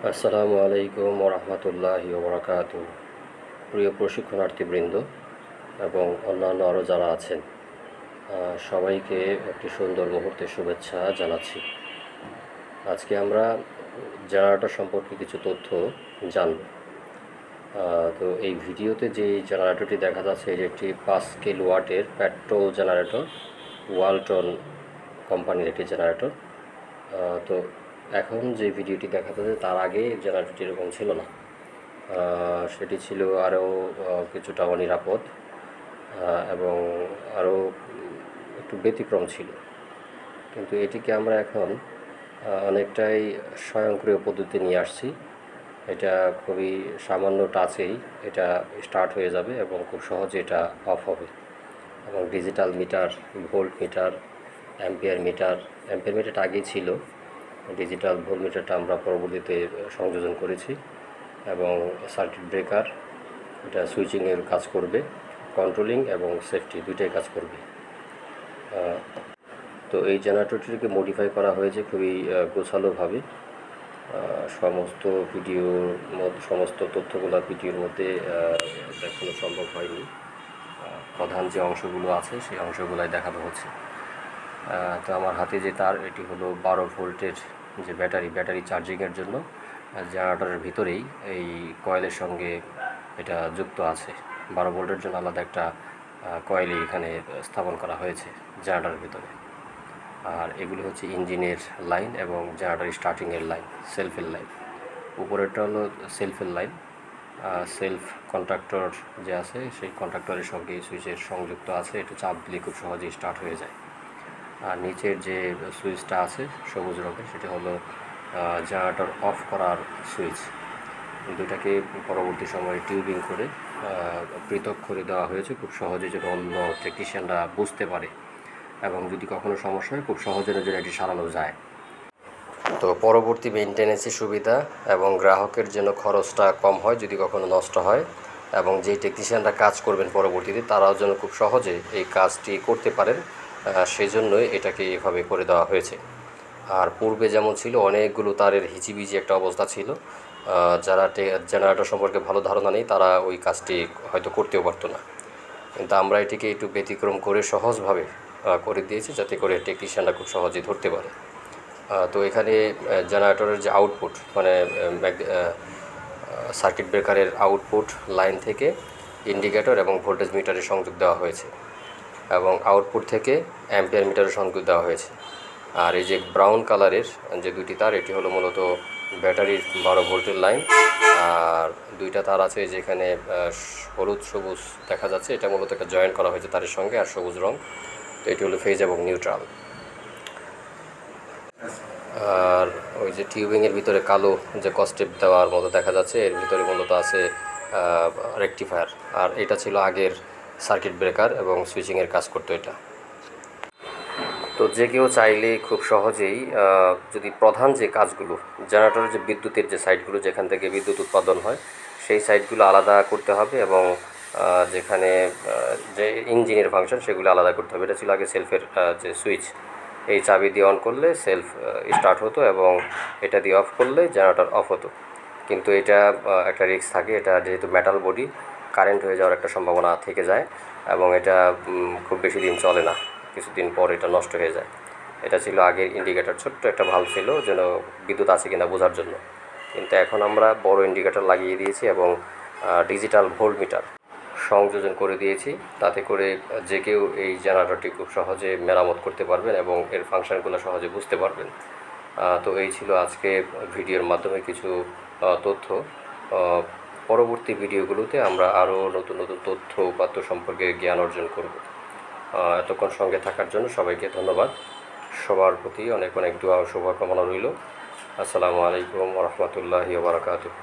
আসসালামু আলাইকুম ওরহমতুল্লাহি ওবরাকাতু। প্রিয় প্রশিক্ষণার্থীবৃন্দ এবং অন্যান্য আরও যারা আছেন, সবাইকে একটি সুন্দর মুহূর্তের শুভেচ্ছা জানাচ্ছি। আজকে আমরা জেনারেটর সম্পর্কে কিছু তথ্য জানব। তো এই ভিডিওতে যে জেনারেটরটি দেখা যাচ্ছে এটি একটি 5 কিলোওয়াটের পেট্রোল জেনারেটর, ওয়ালটন কোম্পানির একটি জেনারেটর। তো এখন যে ভিডিওটি দেখা যাচ্ছে তার আগে জেনারেটরটি এরকম ছিল না। সেটি ছিল আরও কিছুটা অনিরাপদ এবং আরও একটু ব্যতিক্রম ছিল। কিন্তু এটিকে আমরা এখন অনেকটাই স্বয়ংক্রিয় পদ্ধতি নিয়ে আসছি। এটা খুবই সামান্য টাচেই এটা স্টার্ট হয়ে যাবে এবং খুব সহজে এটা অফ হবে। এবং digital meter, volt metre, ampere মিটারটা আগেই ছিল, ডিজিটাল ভোল্ট মিটারটা আমরা পরবর্তীতে সংযোজন করেছি। এবং সার্কিট ব্রেকার, এটা সুইচিংয়ের কাজ করবে, কন্ট্রোলিং এবং সেফটি দুইটাই কাজ করবে। তো এই জেনারেটরটিকে মডিফাই করা হয়েছে খুবই গোছালোভাবে। সমস্ত তথ্যগুলো ভিডিওর মধ্যে দেখানো সম্ভব হয়নি। প্রধান যে অংশগুলো আছে সেই অংশগুলাই দেখানো হচ্ছে। তো আমার হাতে যে তার, এটি হলো 12 ভোল্টের যে ব্যাটারি চার্জিংয়ের জন্য জেনারেটরের ভিতরেই এই কয়েলের সঙ্গে এটা যুক্ত আছে। 12 ভোল্টের জন্য আলাদা একটা কয়েলই এখানে স্থাপন করা হয়েছে জেনারেটরের ভিতরে। আর এগুলি হচ্ছে ইঞ্জিনের লাইন এবং জেনারেটর স্টার্টিংয়ের লাইন, সেলফের লাইন। উপরেরটা হলো সেলফের লাইন, সেলফ কন্ট্রাক্টর যে আছে সেই কন্ট্রাক্টরের সঙ্গে সুইচের সংযুক্ত আছে, এটা চাপ দিলে খুব সহজেই স্টার্ট হয়ে যায়। আর নিচের যে সুইচটা আছে সবুজ রঙের, সেটা হলো জেনারেটর অফ করার সুইচ। দুটাকে পরবর্তী সময়ে টিউবিং করে পৃথক করে দেওয়া হয়েছে খুব সহজে, যেন অন্য টেকনিশিয়ানরা বুঝতে পারে এবং যদি কখনো সমস্যা হয় খুব সহজে যেন এটি সারানো যায়। তো পরবর্তী মেনটেন্যান্সের সুবিধা এবং গ্রাহকের জন্য খরচটা কম হয় যদি কখনো নষ্ট হয়, এবং যেই টেকনিশিয়ানরা কাজ করবেন পরবর্তীতে তারাও যেন খুব সহজে এই কাজটি করতে পারেন, সেই জন্যই এটাকে এভাবে করে দেওয়া হয়েছে। আর পূর্বে যেমন ছিল অনেকগুলো তারের হিচিবিচি একটা অবস্থা ছিল, যারা জেনারেটর সম্পর্কে ভালো ধারণা নেই তারা ওই কাজটি হয়তো করতেও পারতো না। কিন্তু আমরা এটিকে একটু ব্যতিক্রম করে সহজভাবে করে দিয়েছি, যাতে করে টেকনিশিয়ানরা খুব সহজেই ধরতে পারে। তো এখানে জেনারেটরের যে আউটপুট, মানে সার্কিট ব্রেকারের আউটপুট লাইন থেকে ইন্ডিকেটর এবং ভোল্টেজ মিটারের সংযোগ দেওয়া হয়েছে, এবং আউটপুট থেকে অ্যাম্পিয়ার মিটারের সংযোগ দেওয়া হয়েছে। আর এই যে ব্রাউন কালারের যে দুটি তার, এটি হলো মূলত ব্যাটারির 12 ভোল্টের লাইন। আর দুইটা তার আছে যেখানে হলুদ সবুজ দেখা যাচ্ছে, এটা মূলত একটা জয়েন্ট করা হয়েছে তারের সঙ্গে, আর সবুজ রং, তো এটি হলো ফেজ এবং নিউট্রাল। আর ওই যে টিউবিংয়ের ভিতরে কালো যে কস্টেপ দেওয়ার মতো দেখা যাচ্ছে, এর ভিতরে মূলত আছে রেকটিফায়ার। আর এটা ছিল আগের সার্কিট ব্রেকার এবং সুইচিংয়ের কাজ করতো এটা। তো যে কেউ চাইলে খুব সহজেই যদি প্রধান যে কাজগুলো, জেনারেটরের যে বিদ্যুতের যে সাইডগুলো যেখান থেকে বিদ্যুৎ উৎপাদন হয় সেই সাইডগুলো আলাদা করতে হবে, এবং যেখানে যে ইঞ্জিনের ফাংশন সেগুলো আলাদা করতে হবে। এটা ছিল আগে সেলফের যে সুইচ, এই চাবি দিয়ে অন করলে সেলফ স্টার্ট হতো এবং এটা দিয়ে অফ করলে জেনারেটর অফ হতো। কিন্তু এটা একটা রিস্ক থাকে, এটা যেহেতু মেটাল বডি, কারেন্ট হয়ে যাওয়ার একটা সম্ভাবনা থেকে যায়, এবং এটা খুব বেশি দিন চলে না, কিছুদিন পর এটা নষ্ট হয়ে যায়। এটা ছিল আগের ইন্ডিকেটর, ছোট্ট একটা ভাল্ব ছিল যেন বিদ্যুৎ আছে কিনা বোঝার জন্য। কিন্তু এখন আমরা বড় ইন্ডিকেটর লাগিয়ে দিয়েছি এবং ডিজিটাল ভোল্ট মিটার সংযোজন করে দিয়েছি, তাতে করে যে কেউ এই জেনারেটরটি খুব সহজে মেরামত করতে পারবেন এবং এর ফাংশনগুলো সহজে বুঝতে পারবেন। তো এই ছিল আজকে ভিডিওর মাধ্যমে কিছু তথ্য। পরবর্তী ভিডিওগুলোতে আমরা আরও নতুন নতুন তথ্য উপাত্ত সম্পর্কে জ্ঞান অর্জন করব। এতক্ষণ সঙ্গে থাকার জন্য সবাইকে ধন্যবাদ। সবার প্রতি অনেক অনেক দোয়া ও শুভকামনা রইল। আসসালামু আলাইকুম ওয়া রাহমাতুল্লাহি ওয়া বারাকাতুহু।